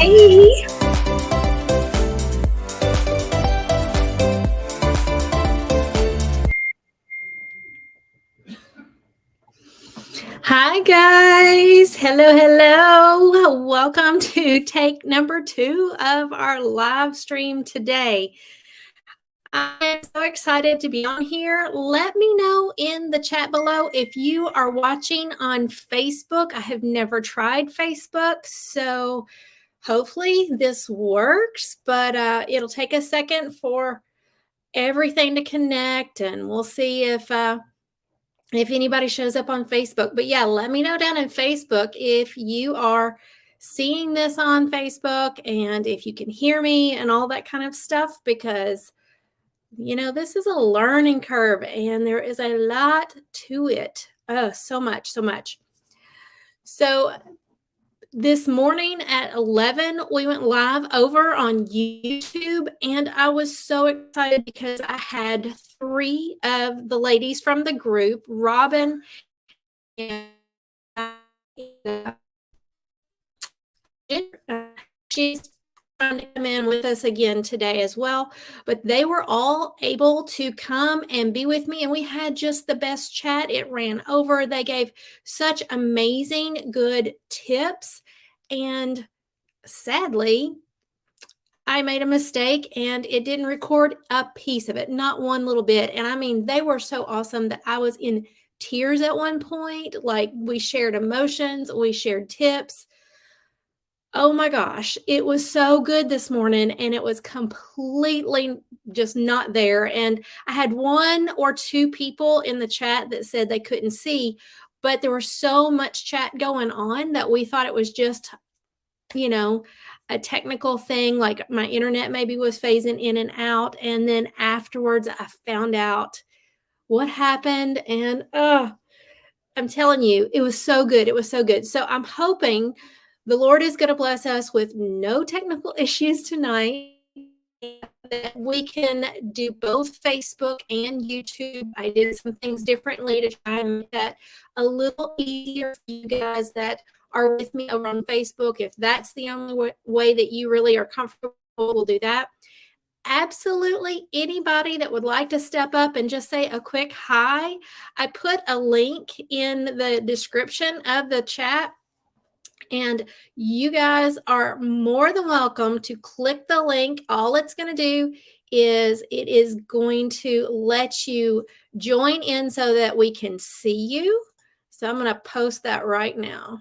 Hey. Hi, guys. Hello. Welcome to take number 2 of our live stream today. I'm so excited to be on here. Let me know in the chat below if you are watching on Facebook. I have never tried Facebook, so hopefully this works, but it'll take a second for everything to connect, and we'll see if anybody shows up on Facebook. But yeah, let me know down in Facebook if you are seeing this on Facebook and if you can hear me and all that kind of stuff, because this is a learning curve and there is a lot to it. Oh, so much. So this morning at 11, we went live over on YouTube, and I was so excited because I had 3 of the ladies from the group, Robin, and she's trying to come in with us again today as well, but they were all able to come and be with me, and we had just the best chat. It ran over. They gave such amazing good tips, and sadly I made a mistake and it didn't record a piece of it, not one little bit. And I mean, they were so awesome that I was in tears at one point. Like, we shared emotions, we shared tips. Oh my gosh, it was so good this morning, and it was completely just not there. And I had 1 or 2 people in the chat that said they couldn't see, but there was so much chat going on that we thought it was just, a technical thing, like my internet maybe was phasing in and out. And then afterwards, I found out what happened. And I'm telling you, it was so good. It was so good. So I'm hoping the Lord is going to bless us with no technical issues tonight, that we can do both Facebook and YouTube. I did some things differently to try and make that a little easier for you guys that are with me over on Facebook. If that's the only way that you really are comfortable, we'll do that. Absolutely anybody that would like to step up and just say a quick hi, I put a link in the description of the chat, and you guys are more than welcome to click the link. All it's going to do is it is going to let you join in so that we can see you. So I'm going to post that right now.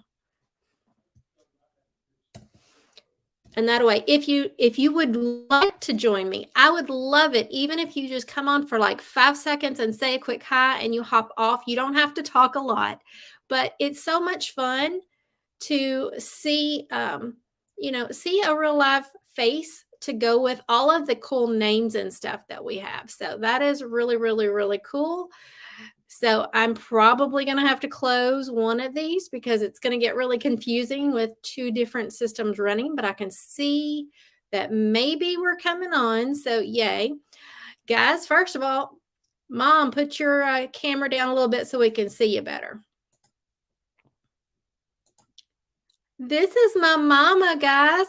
And that way, if you would like to join me, I would love it. Even if you just come on for like 5 seconds and say a quick hi and you hop off, you don't have to talk a lot, but it's so much fun to see, see a real live face to go with all of the cool names and stuff that we have. So that is really, really, really cool. So I'm probably going to have to close one of these because it's going to get really confusing with 2 different systems running, but I can see that maybe we're coming on. So yay. Guys, first of all, Mom, put your camera down a little bit so we can see you better. This is my mama, guys.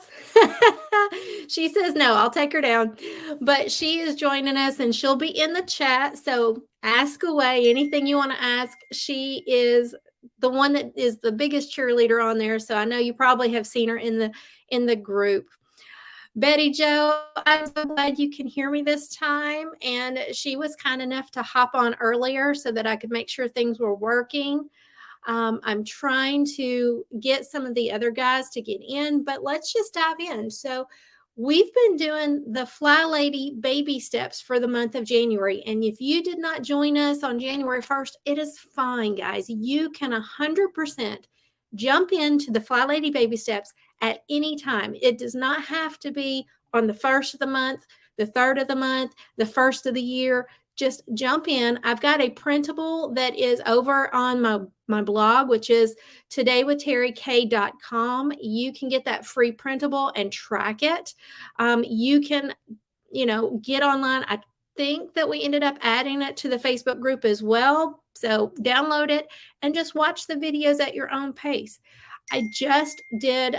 She says no, I'll take her down. But she is joining us and she'll be in the chat. So ask away anything you want to ask. She is the one that is the biggest cheerleader on there. So I know you probably have seen her in the group. Betty Jo, I'm so glad you can hear me this time. And she was kind enough to hop on earlier so that I could make sure things were working. I'm trying to get some of the other guys to get in, but let's just dive in. So we've been doing the FlyLady baby steps for the month of January. And if you did not join us on January 1st, it is fine, guys. You can 100% jump into the FlyLady baby steps at any time. It does not have to be on the 1st of the month, the 3rd of the month, the 1st of the year. Just jump in. I've got a printable that is over on my blog, which is todaywithterryk.com. You can get that free printable and track it. You can, get online. I think that we ended up adding it to the Facebook group as well. So download it and just watch the videos at your own pace. I just did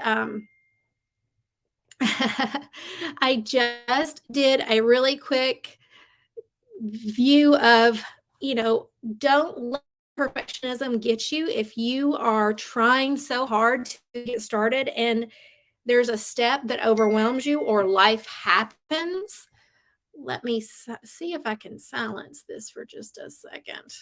I just did a really quick view of, you know, don't let perfectionism get you. If you are trying so hard to get started and there's a step that overwhelms you or life happens, let me see if I can silence this for just a second.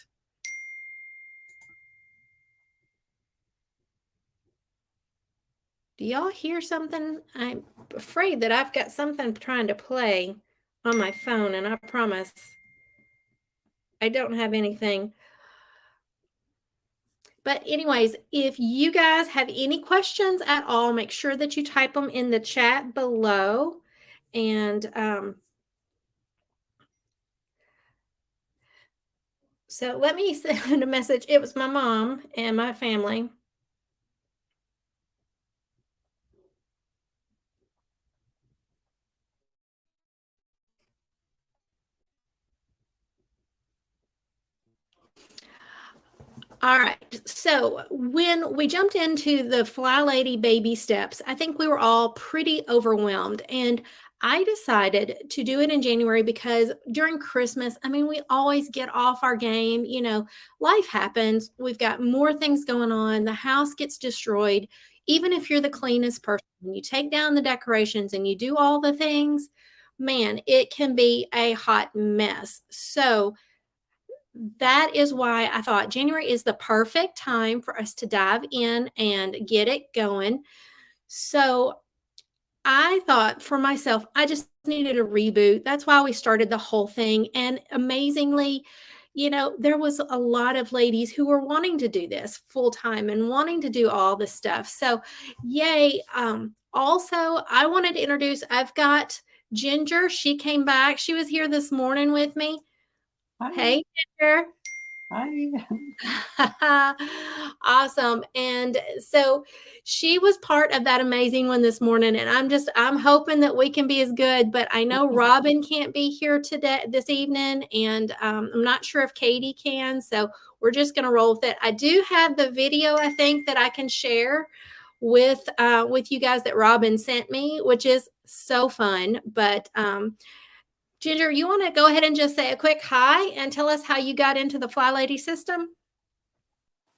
Do y'all hear something? I'm afraid that I've got something trying to play on my phone, and I promise I don't have anything. But anyways, if you guys have any questions at all, make sure that you type them in the chat below. And so let me send a message. It was my mom and my family. All right. So when we jumped into the FlyLady baby steps, I think we were all pretty overwhelmed. And I decided to do it in January because during Christmas, I mean, we always get off our game. You know, life happens. We've got more things going on. The house gets destroyed. Even if you're the cleanest person, when you take down the decorations and you do all the things, man, it can be a hot mess. So that is why I thought January is the perfect time for us to dive in and get it going. So I thought for myself, I just needed a reboot. That's why we started the whole thing. And amazingly, you know, there was a lot of ladies who were wanting to do this full time and wanting to do all this stuff. So, yay. Also, I wanted to introduce, I've got Ginger. She came back. She was here this morning with me. Hi. Hey, Ginger. Hi. Awesome. And so she was part of that amazing one this morning. And I'm hoping that we can be as good, but I know Robin can't be here today, this evening. And I'm not sure if Katie can. So we're just going to roll with it. I do have the video, I think, that I can share with you guys that Robin sent me, which is so fun. But Ginger, you want to go ahead and just say a quick hi and tell us how you got into the FlyLady system?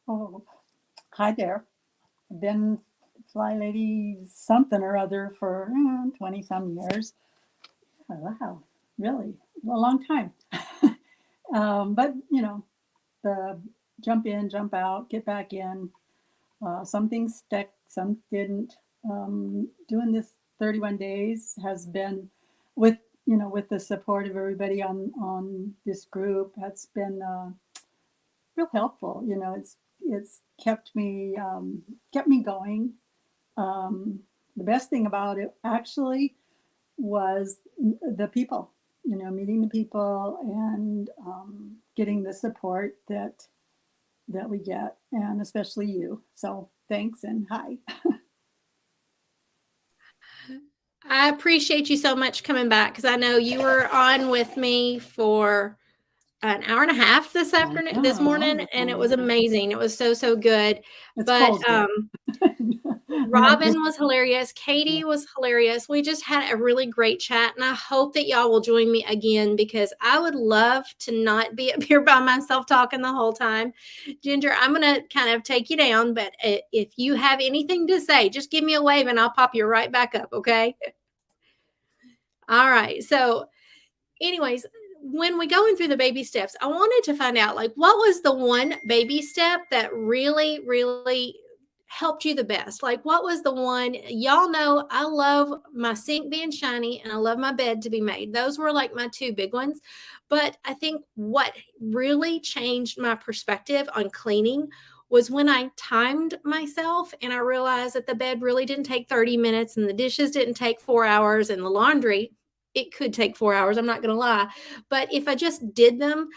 Oh, hi there. I've been FlyLady something or other for 20 some years. Oh, wow, really a long time. But, you know, the jump in, jump out, get back in. Some things stuck, some didn't. Doing this 31 days has been with, with the support of everybody on this group, that's been real helpful. It's kept me going. The best thing about it actually was the people. Meeting the people and getting the support that we get, and especially you. So thanks and hi. I appreciate you so much coming back because I know you were on with me for an hour and a half this morning, and it was amazing. It was so good. It's But cold here. Robin was hilarious. Katie was hilarious. We just had a really great chat, and I hope that y'all will join me again because I would love to not be up here by myself talking the whole time. Ginger, I'm going to kind of take you down, but if you have anything to say, just give me a wave and I'll pop you right back up, okay? All right. So anyways, when we going through the baby steps, I wanted to find out like what was the one baby step that really helped you the best? Like what was the one? Y'all know I love my sink being shiny and I love my bed to be made. Those were like my two big ones. But I think what really changed my perspective on cleaning was when I timed myself and I realized that the bed really didn't take 30 minutes and the dishes didn't take 4 hours and the laundry it could take 4 hours, I'm not going to lie. But if I just did them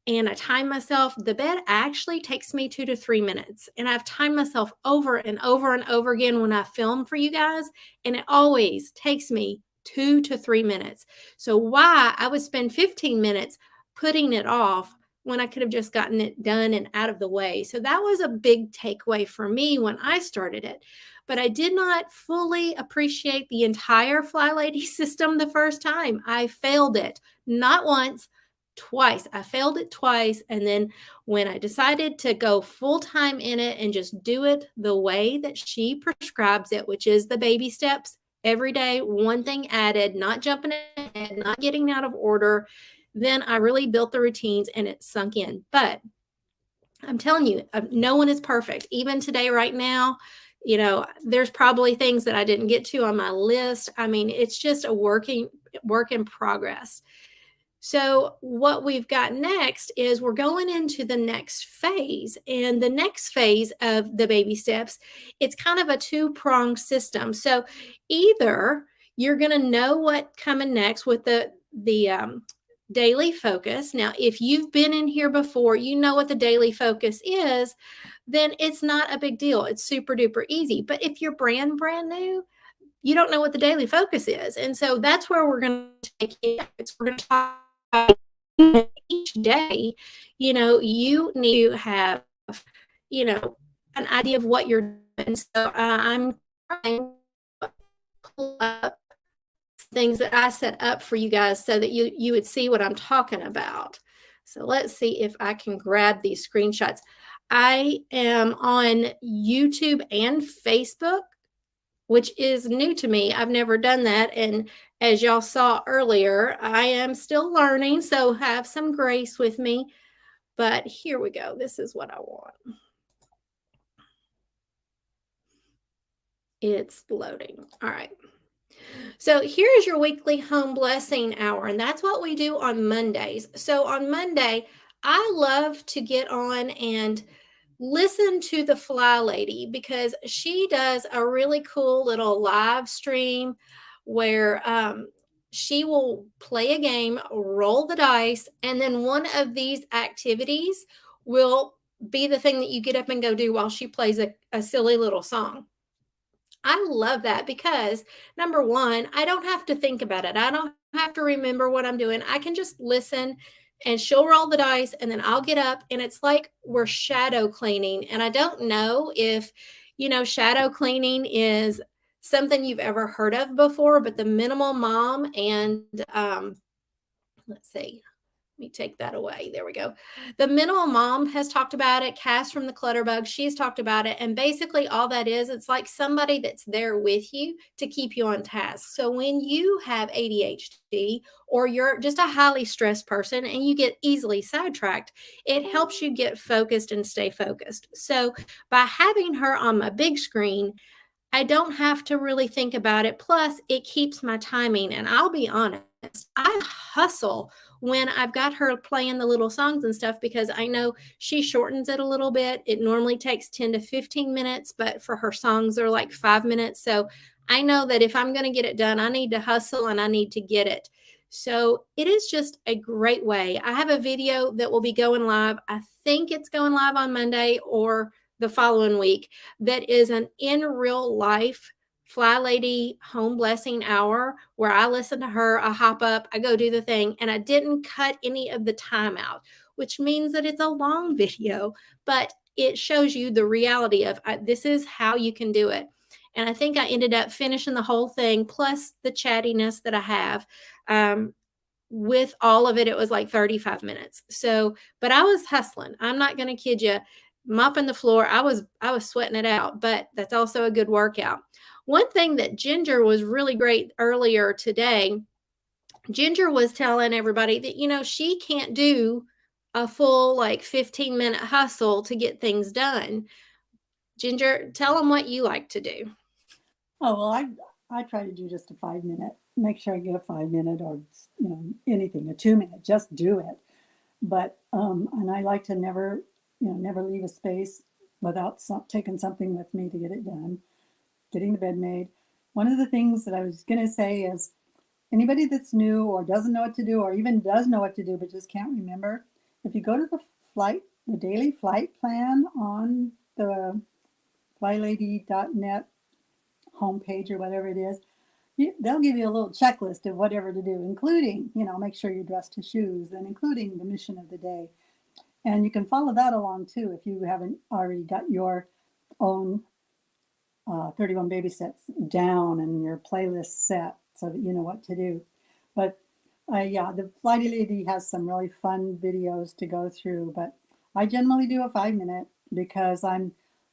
and I time myself, the bed actually takes me 2 to 3 minutes. And I've timed myself over and over and over again when I film for you guys. And it always takes me 2 to 3 minutes. So why I would spend 15 minutes putting it off when I could have just gotten it done and out of the way. So that was a big takeaway for me when I started it. But I did not fully appreciate the entire FlyLady system the first time. I failed it, not once, twice. I failed it twice. And then when I decided to go full time in it and just do it the way that she prescribes it, which is the baby steps every day, one thing added, not jumping ahead, not getting out of order, then I really built the routines and it sunk in. But I'm telling you, no one is perfect. Even today, right now, there's probably things that I didn't get to on my list. I mean, it's just a work in progress. So, what we've got next is we're going into the next phase. And the next phase of the baby steps, it's kind of a two-pronged system. So, either you're going to know what coming next with the daily focus. Now, if you've been in here before, you know what the daily focus is, then it's not a big deal. It's super duper easy. But if you're brand new, you don't know what the daily focus is. And so that's where we're going to take it. We're going to talk about each day, you need to have, an idea of what you're doing. So I'm trying to pull up things that I set up for you guys so that you would see what I'm talking about. So let's see if I can grab these screenshots. I am on YouTube and Facebook, which is new to me. I've never done that. And as y'all saw earlier, I am still learning, so have some grace with me. But here we go. This is what I want. It's loading. All right. So here's your weekly home blessing hour, and that's what we do on Mondays. So on Monday, I love to get on and listen to the Fly Lady because she does a really cool little live stream where she will play a game, roll the dice, and then one of these activities will be the thing that you get up and go do while she plays a silly little song. I love that because number one, I don't have to think about it. I don't have to remember what I'm doing. I can just listen and she'll roll the dice and then I'll get up and it's like we're shadow cleaning. And I don't know if, shadow cleaning is something you've ever heard of before, but the minimal mom and let's see. Let me take that away. There we go. The minimal mom has talked about it. Cass from the Clutter Bug, she's talked about it. And basically, all that is, it's like somebody that's there with you to keep you on task. So when you have ADHD or you're just a highly stressed person and you get easily sidetracked, it helps you get focused and stay focused. So by having her on my big screen, I don't have to really think about it. Plus, it keeps my timing. And I'll be honest, I hustle when I've got her playing the little songs and stuff because I know she shortens it a little bit. It normally takes 10 to 15 minutes, but for her songs, they're like 5 minutes. So I know that if I'm going to get it done, I need to hustle and I need to get it. So it is just a great way. I have a video that will be going live. I think it's going live on Monday or the following week that is an in real life Fly Lady home blessing hour where I listen to her, I hop up, I go do the thing, and I didn't cut any of the time out, which means that it's a long video, but it shows you the reality of this is how you can do it. And I think I ended up finishing the whole thing plus the chattiness that I have. With all of it, it was like 35 minutes. So, but I was hustling. I'm not going to kid you. Mopping the floor, I was sweating it out, but that's also a good workout. One thing that Ginger was really great earlier today, Ginger was telling everybody that, she can't do a full like 15-minute hustle to get things done. Ginger, tell them what you like to do. Oh, well, I try to do just a 5 minute, make sure I get a 5 minute or, anything, a 2 minute, just do it. But, and I like to never leave a space without taking something with me to get it done, getting the bed made. One of the things that I was going to say is anybody that's new or doesn't know what to do or even does know what to do but just can't remember, if you go to the daily flight plan on the FlyLady.net homepage or whatever it is, they'll give you a little checklist of whatever to do, including, make sure you're dressed to shoes and including the mission of the day. And you can follow that along too if you haven't already got your own 31 baby sets down and your playlist set so that you know what to do. But yeah, the FlyLady has some really fun videos to go through, but I generally do a 5 minute because I'm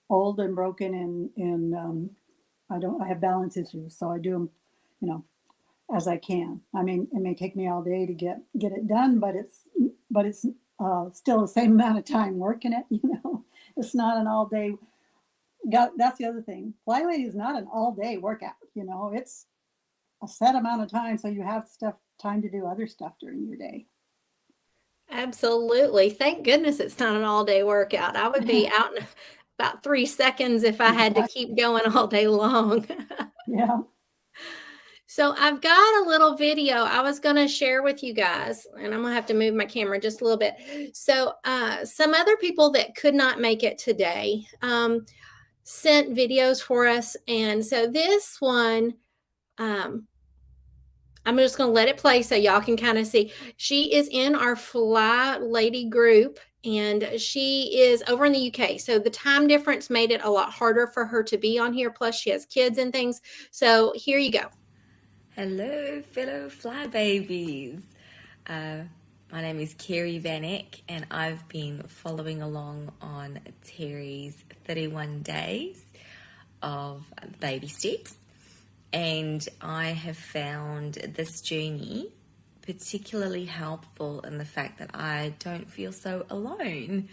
old and broken and I have balance issues, so I do them, you know, as I can. I mean, it may take me all day to get it done, but it's still the same amount of time working it. You know, it's not an all day. That's the other thing. FlyLady is not an all day workout. You know, it's a set amount of time, so you have time to do other stuff during your day. Absolutely. Thank goodness it's not an all-day workout. I would be out in about 3 seconds if I had to Exactly. keep going all day long. Yeah. So I've got a little video I was going to share with you guys, and I'm going to have to move my camera just a little bit. So some other people that could not make it today sent videos for us. And so this one, I'm just going to let it play so y'all can kind of see. She is in our FlyLady group, and she is over in the UK. So the time difference made it a lot harder for her to be on here. Plus, she has kids and things. So here you go. Hello, fellow FlyBabies. My name is Kerry Van Eck, and I've been following along on Terry's 31 days of baby steps. And I have found this journey particularly helpful in the fact that I don't feel so alone.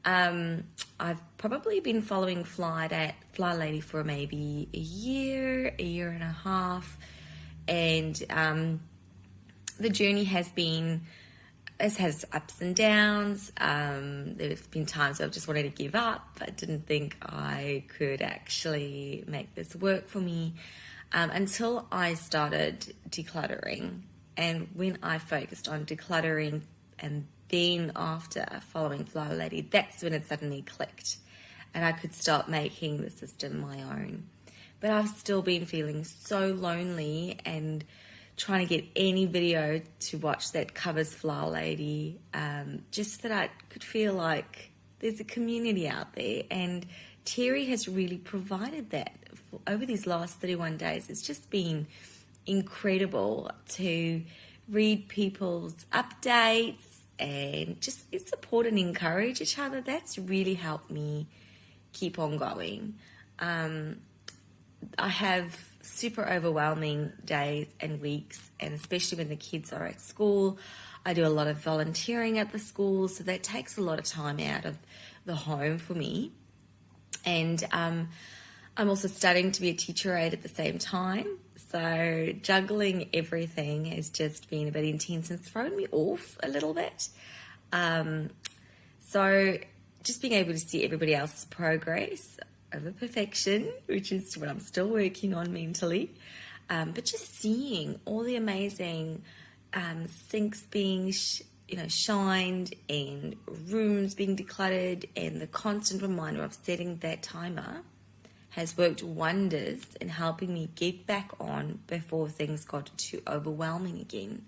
I've probably been following FlyLady for maybe a year and a half. And the journey has its ups and downs. There's been times I've just wanted to give up. I didn't think I could actually make this work for me until I started decluttering. And when I focused on decluttering and then after following FlyLady, that's when it suddenly clicked. And I could start making the system my own. But I've still been feeling so lonely and trying to get any video to watch that covers FlyLady, just that I could feel like there's a community out there. And Terry has really provided that over these last 31 days. It's just been incredible to read people's updates and just support and encourage each other. That's really helped me keep on going. I have super overwhelming days and weeks, and especially when the kids are at school. I do a lot of volunteering at the school, so that takes a lot of time out of the home for me. And I'm also studying to be a teacher aide at the same time, so juggling everything has just been a bit intense and thrown me off a little bit. So just being able to see everybody else's progress over perfection, which is what I'm still working on mentally, but just seeing all the amazing sinks being shined and rooms being decluttered, and the constant reminder of setting that timer has worked wonders in helping me get back on before things got too overwhelming again.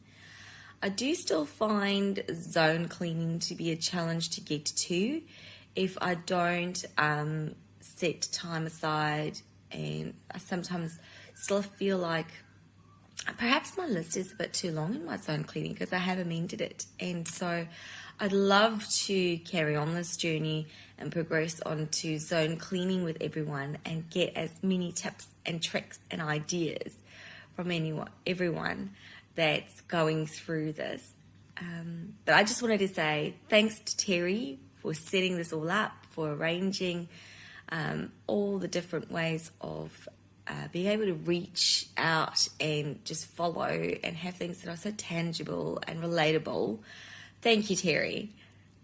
I do still find zone cleaning to be a challenge to get to if I don't set time aside, and I sometimes still feel like perhaps my list is a bit too long in my zone cleaning because I have amended it. And so I'd love to carry on this journey and progress onto zone cleaning with everyone and get as many tips and tricks and ideas from everyone that's going through this. But I just wanted to say thanks to Terry for setting this all up, for arranging all the different ways of being able to reach out and just follow and have things that are so tangible and relatable. Thank you, Terry.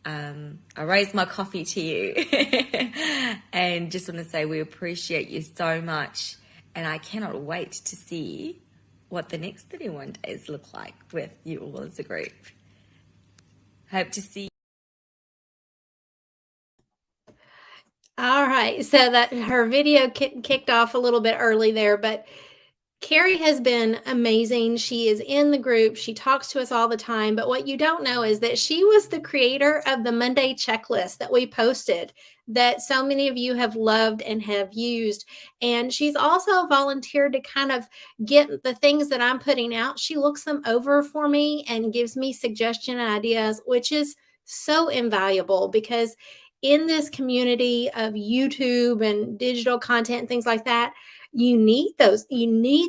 I raised my coffee to you and just want to say we appreciate you so much, and I cannot wait to see what the next 31 days look like with you all as a group. Hope to see you. All right. So that her video kicked off a little bit early there, but Carrie has been amazing. She is in the group. She talks to us all the time. But what you don't know is that she was the creator of the Monday checklist that we posted that so many of you have loved and have used. And she's also volunteered to kind of get the things that I'm putting out. She looks them over for me and gives me suggestion and ideas, which is so invaluable because in this community of YouTube and digital content and things like that, you need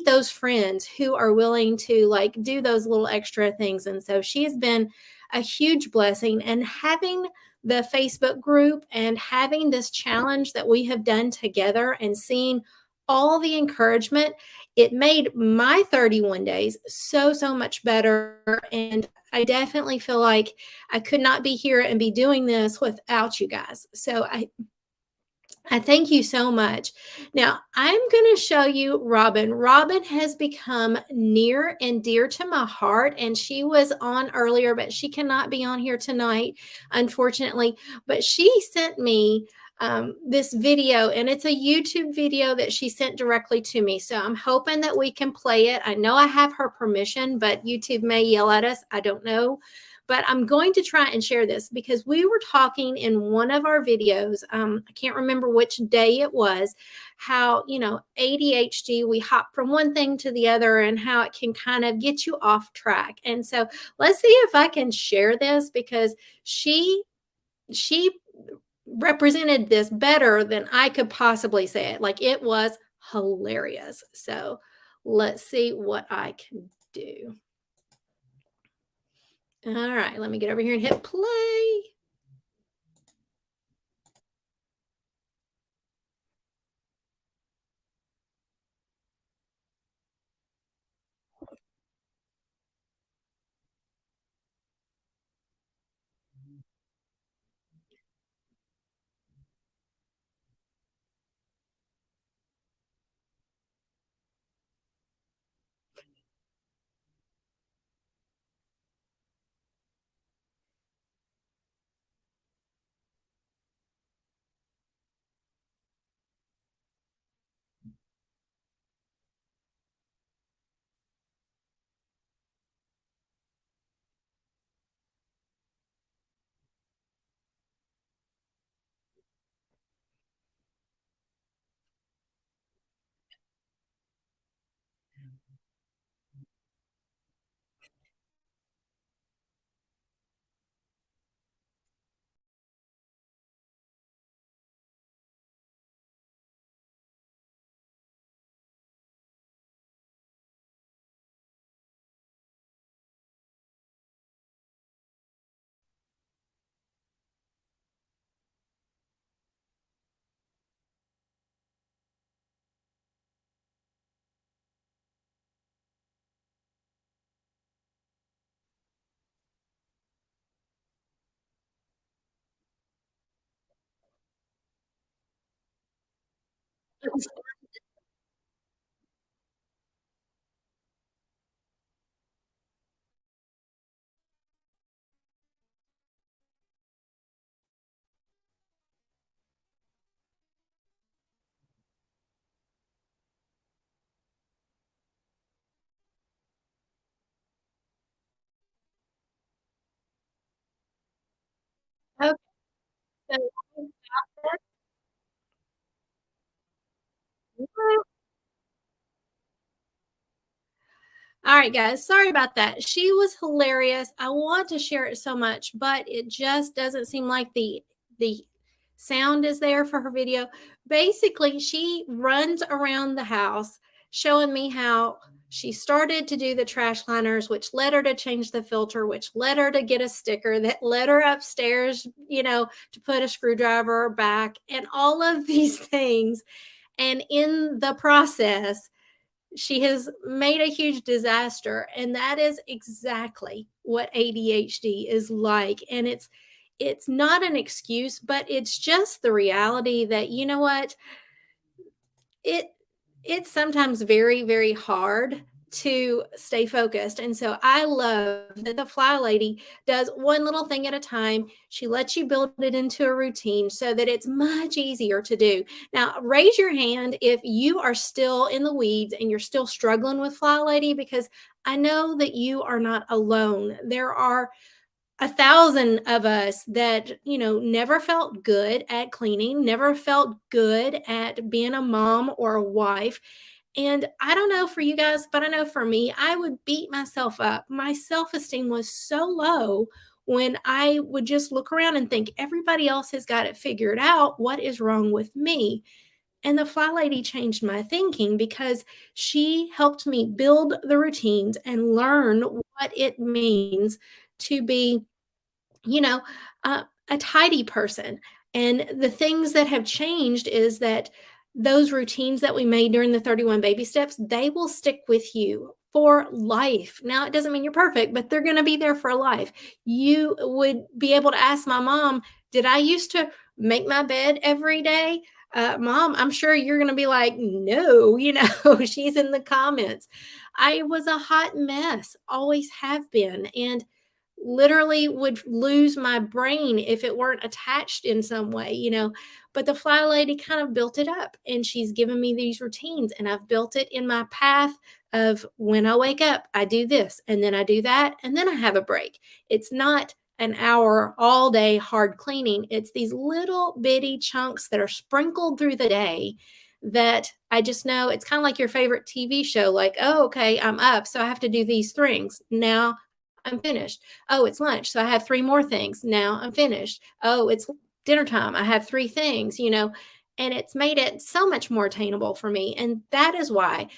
those friends who are willing to like do those little extra things. And so she has been a huge blessing, and having the Facebook group and having this challenge that we have done together and seeing all the encouragement, it made my 31 days so much better. And I definitely feel like I could not be here and be doing this without you guys. So I thank you so much. Now, I'm going to show you Robin. Robin has become near and dear to my heart, and she was on earlier, but she cannot be on here tonight, unfortunately. But she sent me this video, and it's a YouTube video that she sent directly to me. So I'm hoping that we can play it. I know I have her permission, but YouTube may yell at us. I don't know. But I'm going to try and share this because we were talking in one of our videos. I can't remember which day it was, how, ADHD, we hop from one thing to the other and how it can kind of get you off track. And so let's see if I can share this because she represented this better than I could possibly say it. Like it was hilarious. So let's see what I can do. All right, let me get over here and hit play. Okay, so all right, guys, sorry about that. She was hilarious. I want to share it so much, but it just doesn't seem like the sound is there for her video. Basically, she runs around the house showing me how she started to do the trash liners, which led her to change the filter, which led her to get a sticker, that led her upstairs, to put a screwdriver back and all of these things. And in the process, she has made a huge disaster, and that is exactly what ADHD is like. And it's not an excuse, but it's just the reality that what it it's sometimes very hard to stay focused. And so I love that the Fly Lady does one little thing at a time. She lets you build it into a routine so that it's much easier to do. Now, raise your hand if you are still in the weeds and you're still struggling with Fly Lady, because I know that you are not alone. There are 1,000 of us that, never felt good at cleaning, never felt good at being a mom or a wife. And I don't know for you guys, but I know for me, I would beat myself up. My self esteem was so low when I would just look around and think everybody else has got it figured out. What is wrong with me? And the Fly Lady changed my thinking because she helped me build the routines and learn what it means to be, you know, a tidy person. And the things that have changed is that those routines that we made during the 31 baby steps, they will stick with you for life. Now, it doesn't mean you're perfect, but they're going to be there for life. You would be able to ask my mom, did I used to make my bed every day? Mom, I'm sure you're going to be like, no, she's in the comments. I was a hot mess, always have been. And literally would lose my brain if it weren't attached in some way. But the Fly Lady kind of built it up, and she's given me these routines, and I've built it in my path of when I wake up, I do this, and then I do that, and then I have a break. It's not an hour all day hard cleaning. It's these little bitty chunks that are sprinkled through the day that I just know. It's kind of like your favorite TV show, like, oh, okay, I'm up, so I have to do these things. Now I'm finished. Oh, it's lunch. So I have 3 more things. Now I'm finished. Oh, it's dinner time. I have 3 things, and it's made it so much more attainable for me. And that is why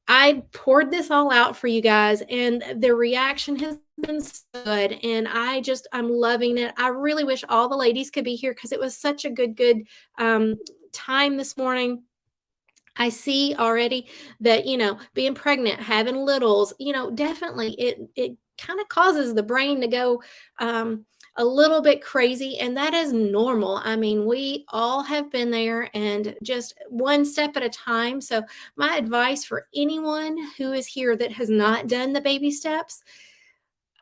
I poured this all out for you guys, and the reaction has been so good. And I'm loving it. I really wish all the ladies could be here because it was such a good time this morning. I see already that, being pregnant, having littles, definitely it kind of causes the brain to go a little bit crazy. And that is normal. I mean, we all have been there, and just one step at a time. So my advice for anyone who is here that has not done the baby steps,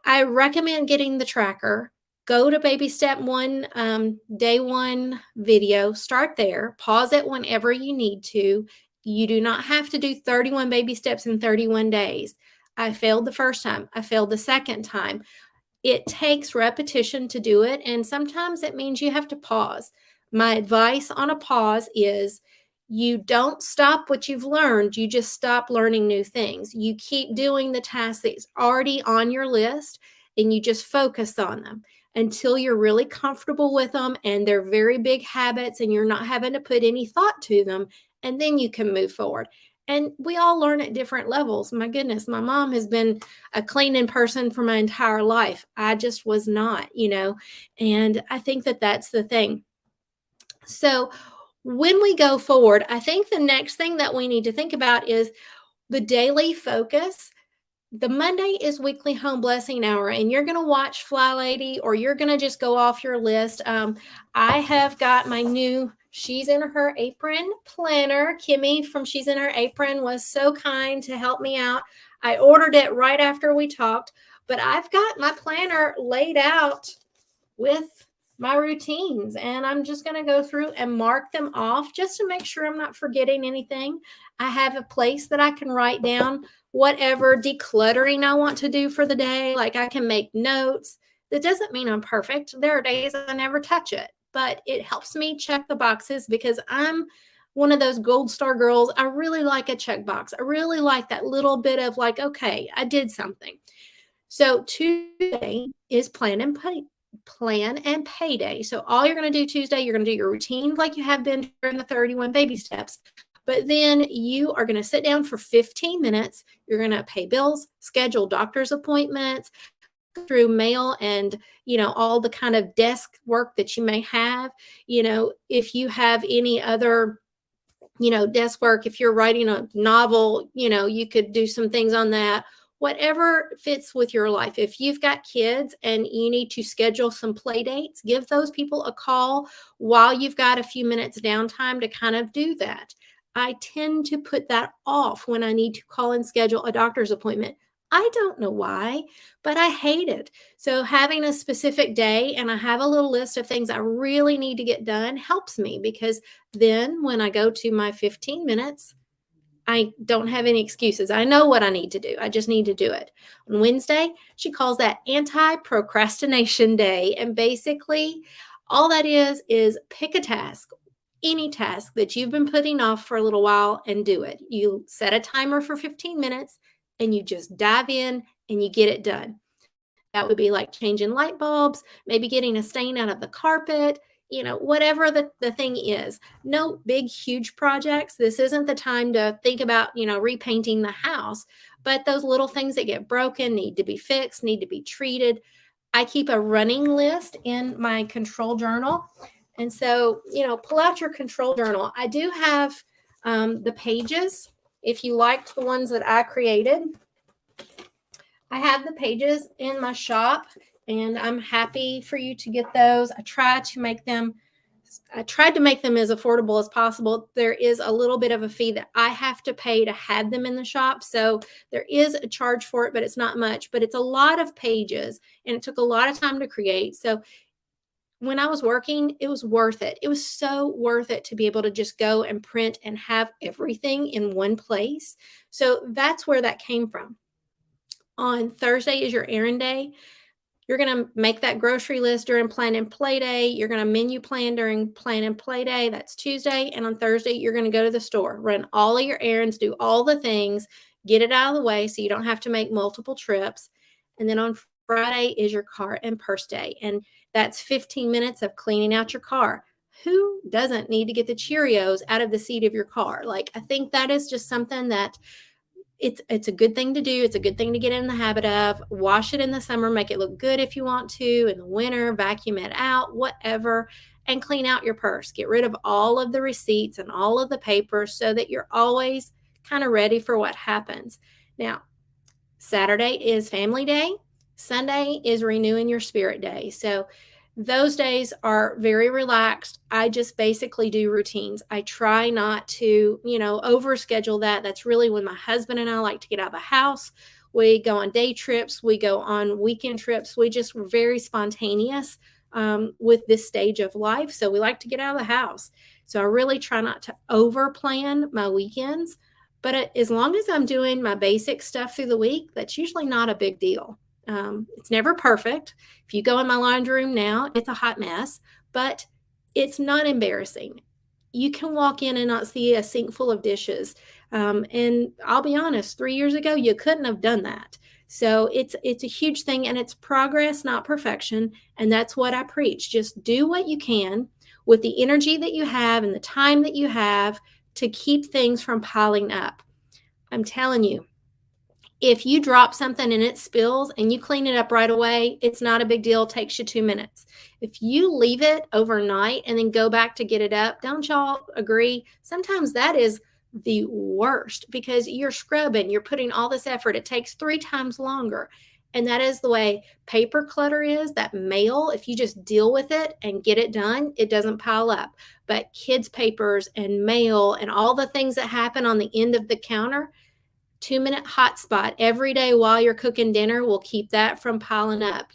I recommend getting the tracker. Go to baby step 1, day 1 video, start there, pause it whenever you need to. You do not have to do 31 baby steps in 31 days. I failed the first time. I failed the second time. It takes repetition to do it, and sometimes it means you have to pause. My advice on a pause is you don't stop what you've learned, you just stop learning new things. You keep doing the tasks that's already on your list, and you just focus on them until you're really comfortable with them and they're very big habits and you're not having to put any thought to them, and then you can move forward. And we all learn at different levels. My goodness, my mom has been a cleaning person for my entire life. I just was not, and I think that that's the thing. So when we go forward, I think the next thing that we need to think about is the daily focus. The Monday is weekly home blessing hour, and you're going to watch Fly Lady, or you're going to just go off your list. I have got my new She's in Her Apron planner. Kimmy from She's in Her Apron was so kind to help me out. I ordered it right after we talked, but I've got my planner laid out with my routines, and I'm just going to go through and mark them off just to make sure I'm not forgetting anything. I have a place that I can write down whatever decluttering I want to do for the day. Like, I can make notes. That doesn't mean I'm perfect. There are days I never touch it, but it helps me check the boxes because I'm one of those gold star girls. I really like a checkbox. I really like that little bit of like, okay, I did something. So Tuesday is plan and pay day. So all you're going to do Tuesday, you're going to do your routine like you have been during the 31 baby steps. But then you are going to sit down for 15 minutes. You're going to pay bills, schedule doctor's appointments, through mail, and all the kind of desk work that you may have. If you have any other desk work, if you're writing a novel, you could do some things on that. Whatever fits with your life. If you've got kids and you need to schedule some play dates, give those people a call while you've got a few minutes downtime to kind of do that. I tend to put that off when I need to call and schedule a doctor's appointment. I don't know why, but I hate it. So having a specific day and I have a little list of things I really need to get done helps me, because then when I go to my 15 minutes, I don't have any excuses. I know what I need to do. I just need to do it. On Wednesday, she calls that anti-procrastination day. And basically, all that is pick a task, any task that you've been putting off for a little while, and do it. You set a timer for 15 minutes and you just dive in and you get it done. That would be like changing light bulbs, maybe getting a stain out of the carpet, whatever the thing is. No big, huge projects. This isn't the time to think about, repainting the house, but those little things that get broken, need to be fixed, need to be treated. I keep a running list in my control journal. And so, pull out your control journal. I do have the pages. If you liked the ones that I created, I have the pages in my shop, and I'm happy for you to get those. I tried to make them as affordable as possible. There is a little bit of a fee that I have to pay to have them in the shop. So there is a charge for it, but it's not much. But it's a lot of pages, and it took a lot of time to create. So when I was working, it was worth it. It was so worth it to be able to just go and print and have everything in one place. So that's where that came from. On Thursday is your errand day. You're going to make that grocery list during plan and play day. You're going to menu plan during plan and play day. That's Tuesday. And on Thursday, you're going to go to the store, run all of your errands, do all the things, get it out of the way so you don't have to make multiple trips. And then on Friday is your car and purse day. And that's 15 minutes of cleaning out your car. Who doesn't need to get the Cheerios out of the seat of your car? Like, I think that is just something that it's a good thing to do. It's a good thing to get in the habit of. Wash it in the summer, make it look good if you want to. In the winter, vacuum it out, whatever, and clean out your purse. Get rid of all of the receipts and all of the papers so that you're always kind of ready for what happens. Now, Saturday is family day. Sunday is renewing your spirit day. So those days are very relaxed. I just basically do routines. I try not to, overschedule that. That's really when my husband and I like to get out of the house. We go on day trips. We go on weekend trips. We just were very spontaneous with this stage of life. So we like to get out of the house. So I really try not to over plan my weekends. But as long as I'm doing my basic stuff through the week, that's usually not a big deal. It's never perfect. If you go in my laundry room now, it's a hot mess, but it's not embarrassing. You can walk in and not see a sink full of dishes. And I'll be honest, 3 years ago, you couldn't have done that. So it's a huge thing, and it's progress, not perfection. And that's what I preach. Just do what you can with the energy that you have and the time that you have to keep things from piling up. I'm telling you, if you drop something and it spills and you clean it up right away, it's not a big deal. It takes you 2 minutes. If you leave it overnight and then go back to get it up, don't y'all agree? Sometimes that is the worst, because you're scrubbing, you're putting all this effort. It takes 3 times longer. And that is the way paper clutter is, that mail. If you just deal with it and get it done, it doesn't pile up. But kids' papers and mail and all the things that happen on the end of the counter, 2-minute hotspot every day while you're cooking dinner will keep that from piling up.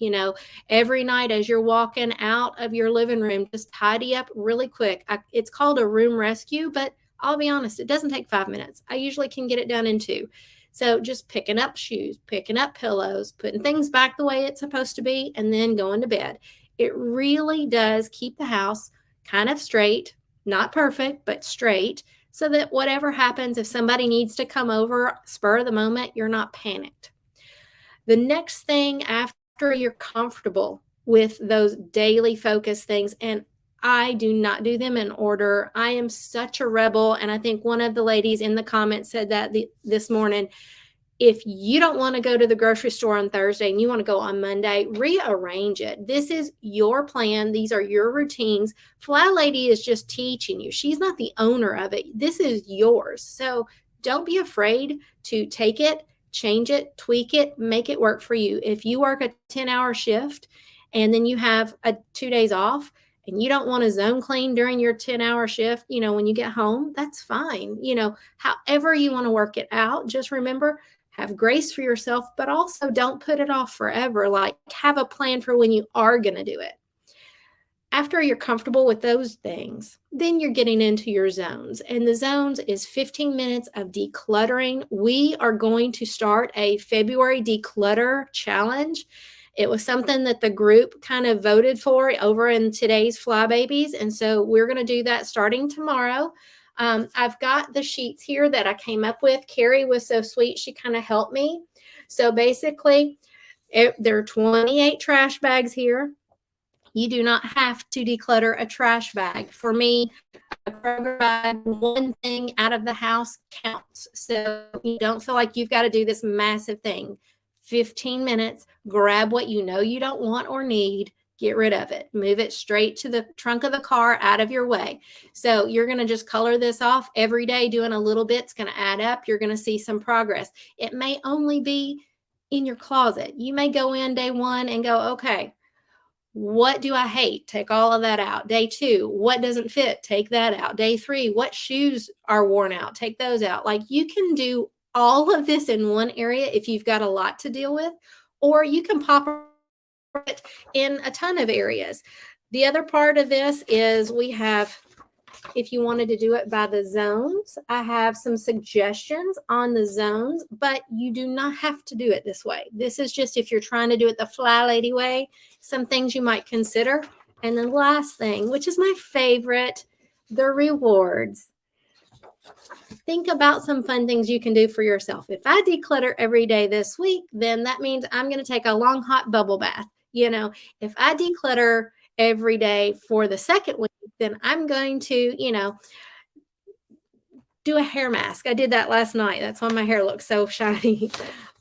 Every night as you're walking out of your living room, just tidy up really quick. It's called a room rescue, but I'll be honest, it doesn't take 5 minutes. I usually can get it done in 2. So just picking up shoes, picking up pillows, putting things back the way it's supposed to be, and then going to bed. It really does keep the house kind of straight, not perfect, but straight, so that whatever happens, if somebody needs to come over, spur of the moment, you're not panicked. The next thing, after you're comfortable with those daily focus things, and I do not do them in order. I am such a rebel. And I think one of the ladies in the comments said that this morning. If you don't want to go to the grocery store on Thursday and you want to go on Monday, rearrange it. This is your plan. These are your routines. FlyLady is just teaching you. She's not the owner of it. This is yours. So don't be afraid to take it, change it, tweak it, make it work for you. If you work a 10-hour shift and then you have 2 days off, and you don't want to zone clean during your 10-hour shift, when you get home, that's fine. However you want to work it out, just remember, have grace for yourself, but also don't put it off forever. Like, have a plan for when you are going to do it. After you're comfortable with those things, then you're getting into your zones. And the zones is 15 minutes of decluttering. We are going to start a February declutter challenge. It was something that the group kind of voted for over in today's FlyBabies. And so we're going to do that starting tomorrow. I've got the sheets here that I came up with. Carrie was so sweet. She kind of helped me. So basically, there are 28 trash bags here. You do not have to declutter a trash bag. For me, a Kroger bag, one thing out of the house counts. So you don't feel like you've got to do this massive thing. 15 minutes, grab what you know you don't want or need, get rid of it. Move it straight to the trunk of the car, out of your way. So you're going to just color this off every day, doing a little bit. It's going to add up. You're going to see some progress. It may only be in your closet. You may go in day one and go, okay, what do I hate? Take all of that out. Day 2, what doesn't fit? Take that out. Day 3, what shoes are worn out? Take those out. Like, you can do all of this in one area if you've got a lot to deal with, or you can pop it in a ton of areas. The other part of this is we have, if you wanted to do it by the zones, I have some suggestions on the zones, but you do not have to do it this way. This is just if you're trying to do it the FlyLady way, some things you might consider. And then last thing, which is my favorite, the rewards. Think about some fun things you can do for yourself. If I declutter every day this week, then that means I'm going to take a long hot bubble bath. If I declutter every day for the second week, then I'm going to, do a hair mask. I did that last night. That's why my hair looks so shiny.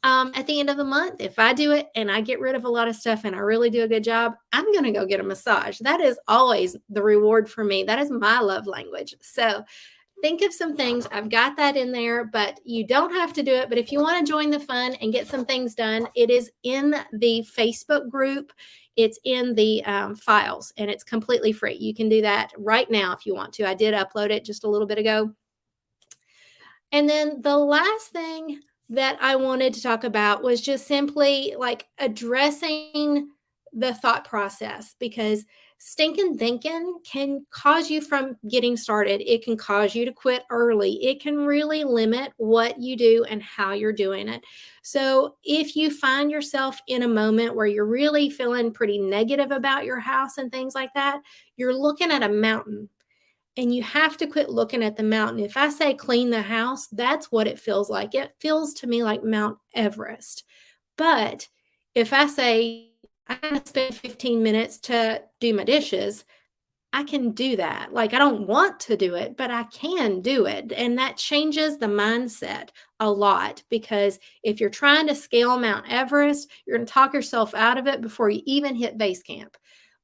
At the end of the month, if I do it and I get rid of a lot of stuff and I really do a good job, I'm going to go get a massage. That is always the reward for me. That is my love language. So think of some things. I've got that in there, but you don't have to do it. But if you want to join the fun and get some things done, it is in the Facebook group. It's in the files, and it's completely free. You can do that right now if you want to. I did upload it just a little bit ago. And then the last thing that I wanted to talk about was just simply like addressing the thought process, because stinking thinking can cause you from getting started. It can cause you to quit early. It can really limit what you do and how you're doing it. So if you find yourself in a moment where you're really feeling pretty negative about your house and things like that, you're looking at a mountain. And you have to quit looking at the mountain. If I say clean the house, that's what it feels like. It feels to me like Mount Everest. But if I say I'm going to spend 15 minutes to do my dishes, I can do that. Like, I don't want to do it, but I can do it. And that changes the mindset a lot, because if you're trying to scale Mount Everest, you're going to talk yourself out of it before you even hit base camp.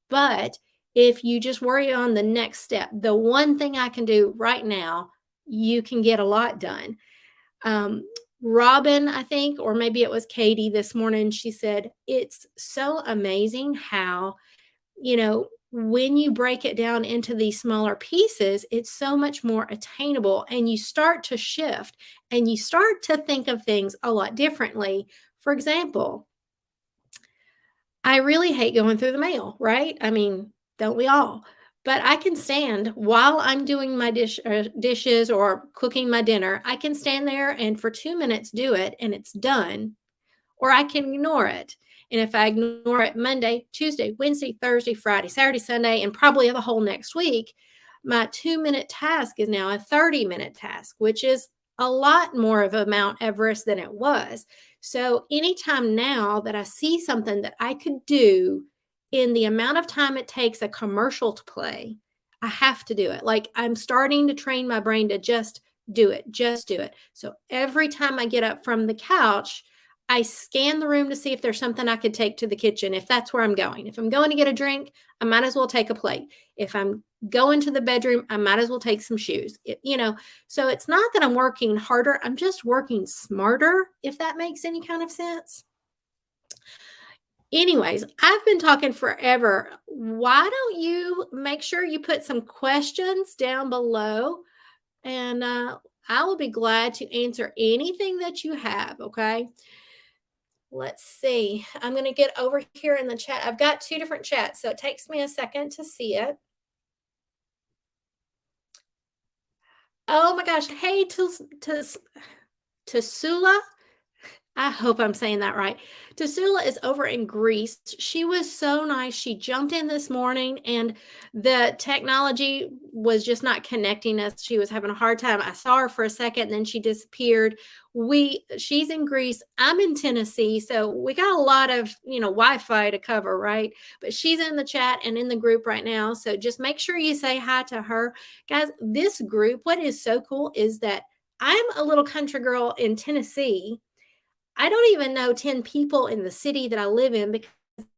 But if you just worry on the next step, the one thing I can do right now, you can get a lot done. Robin, I think, or maybe it was Katie this morning, she said, it's so amazing how, when you break it down into these smaller pieces, it's so much more attainable, and you start to shift and you start to think of things a lot differently. For example, I really hate going through the mail, right? I mean, don't we all? But I can stand while I'm doing my dishes or cooking my dinner. I can stand there and for 2 minutes do it and it's done, or I can ignore it. And if I ignore it Monday, Tuesday, Wednesday, Thursday, Friday, Saturday, Sunday, and probably the whole next week, my 2-minute task is now a 30-minute task, which is a lot more of a Mount Everest than it was. So anytime now that I see something that I could do in the amount of time it takes a commercial to play, I have to do it. Like, I'm starting to train my brain to just do it, just do it. So every time I get up from the couch, I scan the room to see if there's something I could take to the kitchen, if that's where I'm going. If I'm going to get a drink, I might as well take a plate. If I'm going to the bedroom, I might as well take some shoes. So it's not that I'm working harder. I'm just working smarter, if that makes any kind of sense. Anyways, I've been talking forever. Why don't you make sure you put some questions down below, and I will be glad to answer anything that you have, okay? Let's see. I'm going to get over here in the chat. I've got 2 different chats, so it takes me a second to see it. Oh my gosh. Hey, Tasula. I hope I'm saying that right. Tasula is over in Greece. She was so nice. She jumped in this morning and the technology was just not connecting us. She was having a hard time. I saw her for a second, and then she disappeared. She's in Greece. I'm in Tennessee. So we got a lot of, Wi-Fi to cover, right? But she's in the chat and in the group right now. So just make sure you say hi to her. Guys, this group, what is so cool is that I'm a little country girl in Tennessee. I don't even know 10 people in the city that I live in because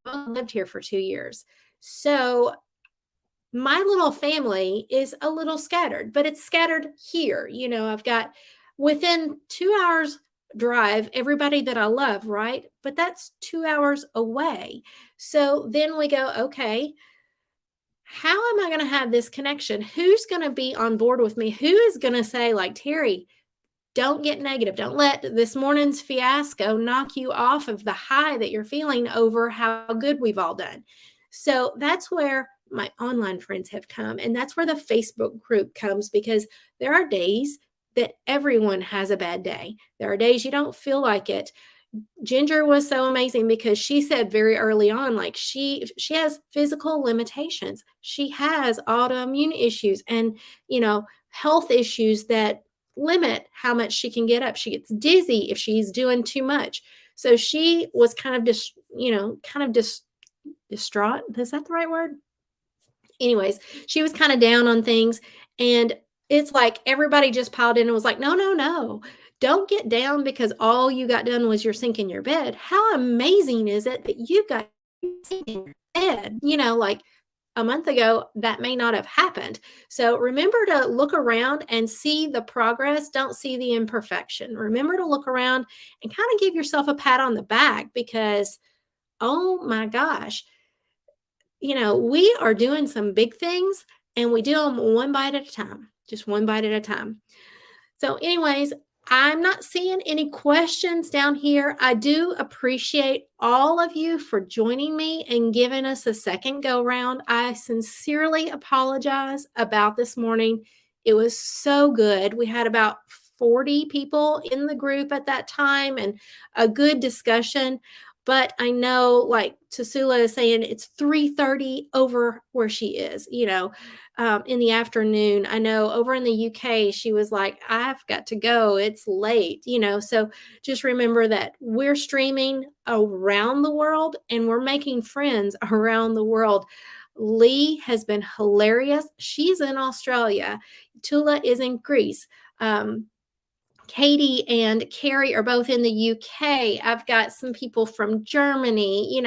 I've lived here for 2 years. So my little family is a little scattered, but it's scattered here. I've got within 2 hours drive everybody that I love, right? But that's 2 hours away. So then we go, okay, how am I going to have this connection? Who's going to be on board with me? Who is going to say, like, Terry, don't get negative. Don't let this morning's fiasco knock you off of the high that you're feeling over how good we've all done. So that's where my online friends have come. And that's where the Facebook group comes, because there are days that everyone has a bad day. There are days you don't feel like it. Ginger was so amazing because she said very early on, like she has physical limitations. She has autoimmune issues and, health issues that limit how much she can get up. She gets dizzy if she's doing too much. So she was kind of distraught. Is that the right word? Anyways, she was kind of down on things, and it's like everybody just piled in and was like, no, don't get down because all you got done was your sink in your bed. How amazing is it that you got sink in your bed? Like a month ago, that may not have happened. So remember to look around and see the progress. Don't see the imperfection. Remember to look around and kind of give yourself a pat on the back, because, oh my gosh, we are doing some big things, and we do them one bite at a time, just one bite at a time. So anyways, I'm not seeing any questions down here. I do appreciate all of you for joining me and giving us a second go round. I sincerely apologize about this morning. It was so good. We had about 40 people in the group at that time and a good discussion. But I know, like Tasula is saying, it's 3:30 over where she is, in the afternoon. I know over in the UK, she was like, I've got to go. It's late, So just remember that we're streaming around the world and we're making friends around the world. Lee has been hilarious. She's in Australia. Tula is in Greece. Katie and Carrie are both in the UK. I've got some people from Germany.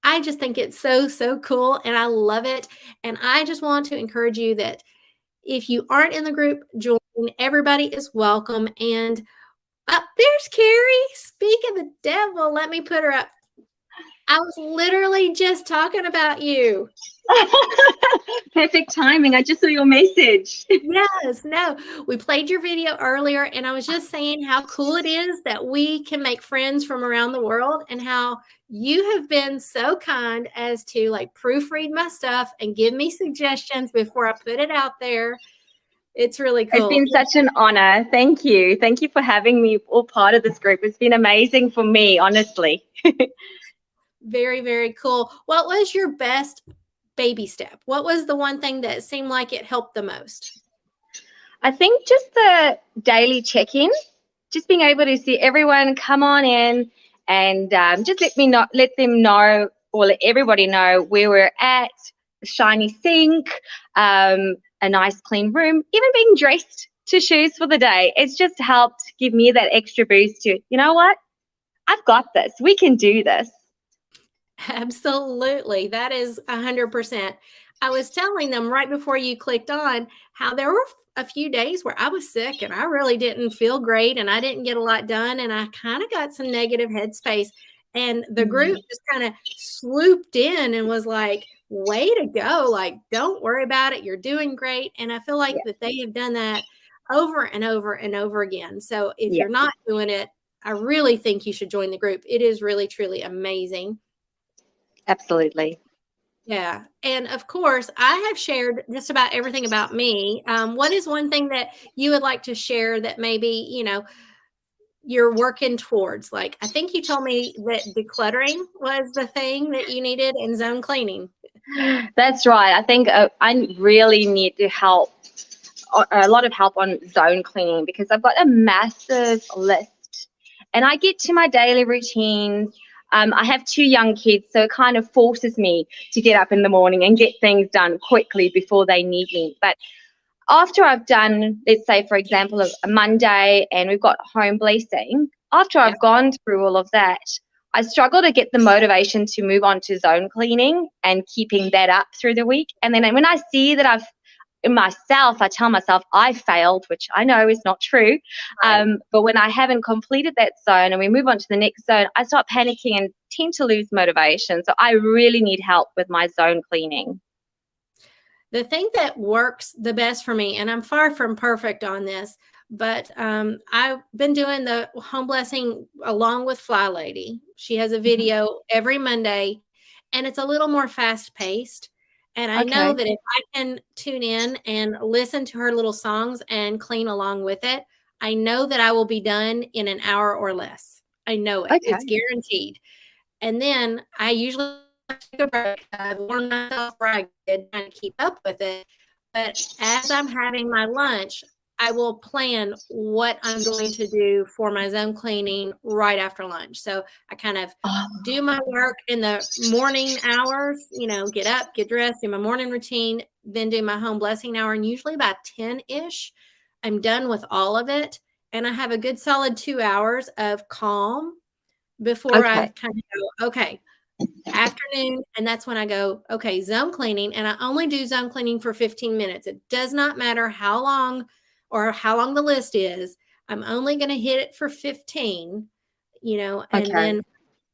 I just think it's so, so cool, and I love it. And I just want to encourage you that if you aren't in the group, join. Everybody is welcome. And there's Carrie. Speak of the devil, let me put her up. I was literally just talking about you. Perfect timing. I just saw your message. Yes, no, we played your video earlier, and I was just saying how cool it is that we can make friends from around the world, and how you have been so kind as to proofread my stuff and give me suggestions before I put it out there. It's really cool. It's been such an honor. Thank you. Thank you for having me all part of this group. It's been amazing for me, honestly. Very, very cool. What was your best baby step? What was the one thing that seemed like it helped the most? I think just the daily check-in, just being able to see everyone come on in and just let them know, or let everybody know where we're at, a shiny sink, a nice clean room, even being dressed to shoes for the day. It's just helped give me that extra boost to, you know what, I've got this. We can do this. Absolutely. That is 100%. I was telling them right before you clicked on how there were a few days where I was sick and I really didn't feel great and I didn't get a lot done, and I kind of got some negative headspace. And the group just kind of swooped in and was like, way to go. Like, don't worry about it. You're doing great. And I feel like that they have done that over and over and over again. So if you're not doing it, I really think you should join the group. It is really, truly amazing. Absolutely. Yeah. And of course, I have shared just about everything about me. What is one thing that you would like to share that maybe, you're working towards? Like, I think you told me that decluttering was the thing that you needed and zone cleaning. That's right. I think I really need to help, a lot of help on zone cleaning, because I've got a massive list and I get to my daily routines. I have 2 young kids, so it kind of forces me to get up in the morning and get things done quickly before they need me. But after I've done, let's say, for example, a Monday and we've got home blessing, after I've gone through all of that, I struggle to get the motivation to move on to zone cleaning and keeping that up through the week. And then when I see that I tell myself I failed, which I know is not true. Right. But when I haven't completed that zone and we move on to the next zone, I start panicking and tend to lose motivation. So I really need help with my zone cleaning. The thing that works the best for me, and I'm far from perfect on this, but I've been doing the home blessing along with FlyLady. She has a video every Monday, and it's a little more fast paced. And I know that if I can tune in and listen to her little songs and clean along with it, I know that I will be done in an hour or less. I know it. It's guaranteed. And then I usually take a break. I've warned myself where I kind of keep up with it. But as I'm having my lunch, I will plan what I'm going to do for my zone cleaning right after lunch. So I kind of do my work in the morning hours, get up, get dressed, do my morning routine, then do my home blessing hour. And usually about 10-ish, I'm done with all of it. And I have a good solid 2 hours of calm before I kind of go, okay, afternoon. And that's when I go, okay, zone cleaning. And I only do zone cleaning for 15 minutes. It does not matter how long the list is. I'm only going to hit it for 15, and then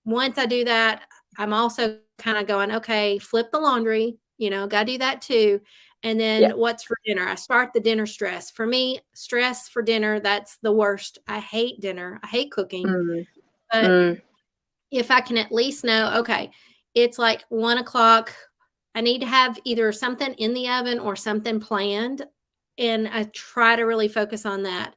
once I do that, I'm also kind of going, okay, flip the laundry, got to do that too. And then what's for dinner? I start the dinner stress. For me, stress for dinner, that's the worst. I hate dinner. I hate cooking. But if I can at least know, okay, it's like 1 o'clock, I need to have either something in the oven or something planned. And I try to really focus on that.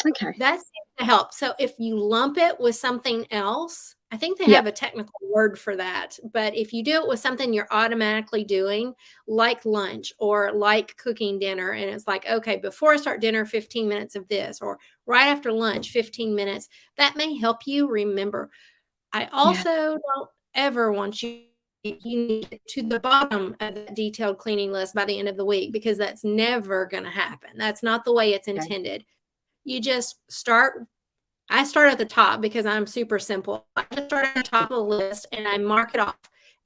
Okay. That seems to help. So if you lump it with something else, I think they have a technical word for that. But if you do it with something you're automatically doing, like lunch or like cooking dinner, and it's like, okay, before I start dinner, 15 minutes of this, or right after lunch, 15 minutes, that may help you remember. I also don't ever want you need to get to the bottom of the detailed cleaning list by the end of the week, because that's never going to happen. That's not the way it's intended. You just start. I start at the top because I'm super simple. I just start at the top of the list and I mark it off.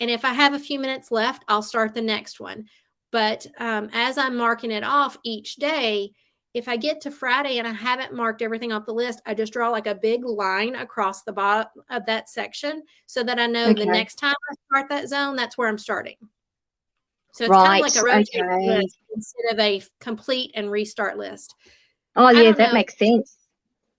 And if I have a few minutes left, I'll start the next one. But as I'm marking it off each day, if I get to Friday and I haven't marked everything off the list, I just draw like a big line across the bottom of that section so that I know the next time I start that zone, that's where I'm starting. So it's kind of like a rotating list instead of a complete and restart list. Oh, yeah, that makes sense.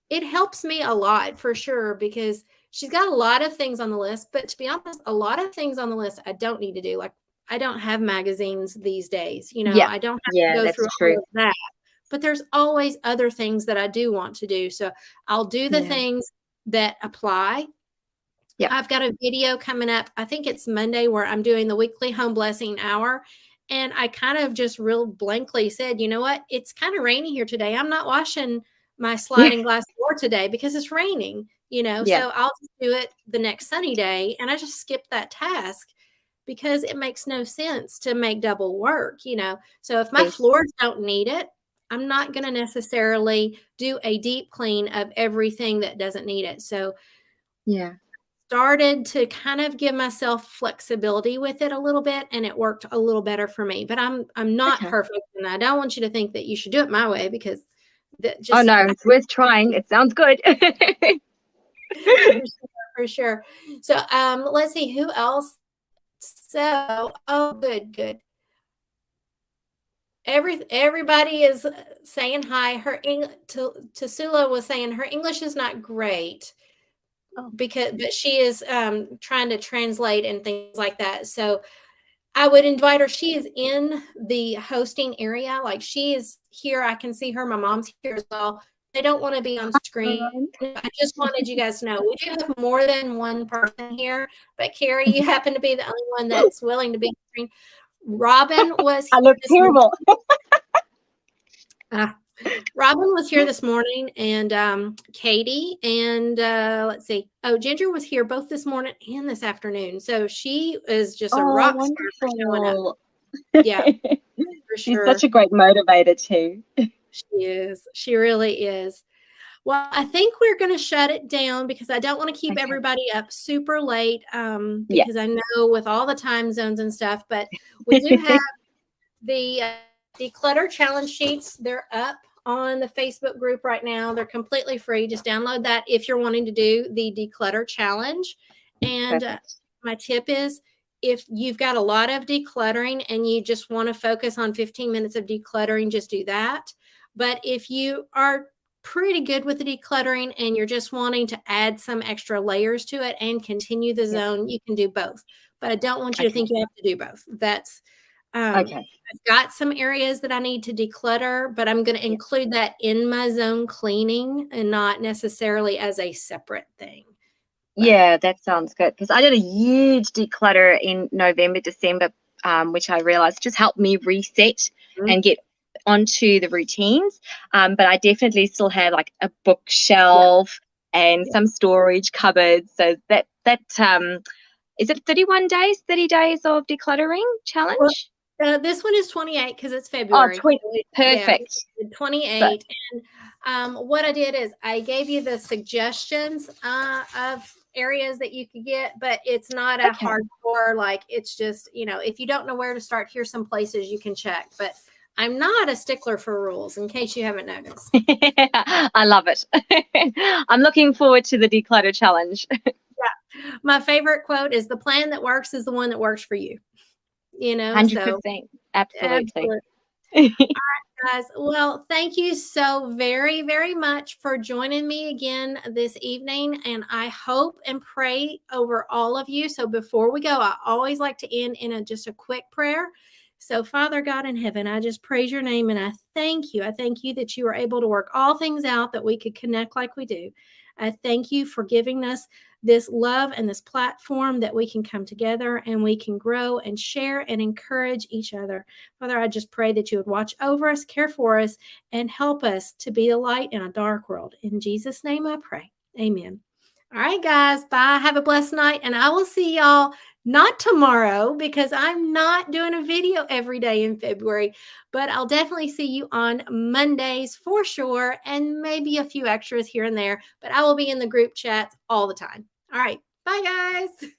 It helps me a lot for sure, because she's got a lot of things on the list. But to be honest, a lot of things on the list I don't need to do. Like, I don't have magazines these days. I don't have to go through all of that. But there's always other things that I do want to do. So I'll do the things that apply. Yeah. I've got a video coming up. I think it's Monday, where I'm doing the weekly home blessing hour. And I kind of just real blankly said, you know what? It's kind of rainy here today. I'm not washing my sliding glass door today because it's raining, so I'll just do it the next sunny day. And I just skip that task because it makes no sense to make double work, So if my floors don't need it, I'm not going to necessarily do a deep clean of everything that doesn't need it. So started to kind of give myself flexibility with it a little bit, and it worked a little better for me. But I'm not perfect, and I don't want you to think that you should do it my way, because no, it's worth trying. It sounds good. for sure. So let's see who else. So, oh, good. Everybody is saying hi. Tasula was saying her English is not great but she is trying to translate and things like that. So I would invite her. She is in the hosting area. Like she is here. I can see her. My mom's here as well. They don't want to be on screen. I just wanted you guys to know we do have more than one person here, but Carrie, you happen to be the only one that's willing to be on screen. Robin was I look terrible. Robin was here this morning, and Katie, and let's see. Oh, Ginger was here both this morning and this afternoon. So she is just a rock star for showing up. Yeah, for She's sure. such a great motivator too. She is. She really is. Well, I think we're going to shut it down because I don't want to keep everybody up super late because I know with all the time zones and stuff, but we do have the declutter challenge sheets. They're up on the Facebook group right now. They're completely free. Just download that if you're wanting to do the declutter challenge. And my tip is if you've got a lot of decluttering and you just want to focus on 15 minutes of decluttering, just do that. But if you are pretty good with the decluttering and you're just wanting to add some extra layers to it and continue the zone, you can do both. But I don't want you to think you have to do both. That's I've got some areas that I need to declutter, but I'm going to include that in my zone cleaning and not necessarily as a separate thing. Yeah, that sounds good. Because I did a huge declutter in November, December, which I realized just helped me reset and get onto the routines. But I definitely still have like a bookshelf and some storage cupboards. So that is it 30 days of decluttering challenge? This one is 28 because it's February. Oh, perfect. Yeah, 28. And what I did is I gave you the suggestions of areas that you could get, but it's not a hardcore, like it's just, if you don't know where to start, here's some places you can check. But I'm not a stickler for rules, in case you haven't noticed. I love it. I'm looking forward to the declutter challenge. My favorite quote is the plan that works is the one that works for you. 100%. Absolutely. All right, guys. Well, thank you so very, very much for joining me again this evening. And I hope and pray over all of you. So before we go, I always like to end in just a quick prayer. So Father God in heaven, I just praise your name and I thank you. I thank you that you are able to work all things out, that we could connect like we do. I thank you for giving us this love and this platform that we can come together and we can grow and share and encourage each other. Father, I just pray that you would watch over us, care for us, and help us to be a light in a dark world. In Jesus' name I pray. Amen. All right, guys. Bye. Have a blessed night. And I will see y'all not tomorrow because I'm not doing a video every day in February, but I'll definitely see you on Mondays for sure. And maybe a few extras here and there, but I will be in the group chats all the time. All right. Bye, guys.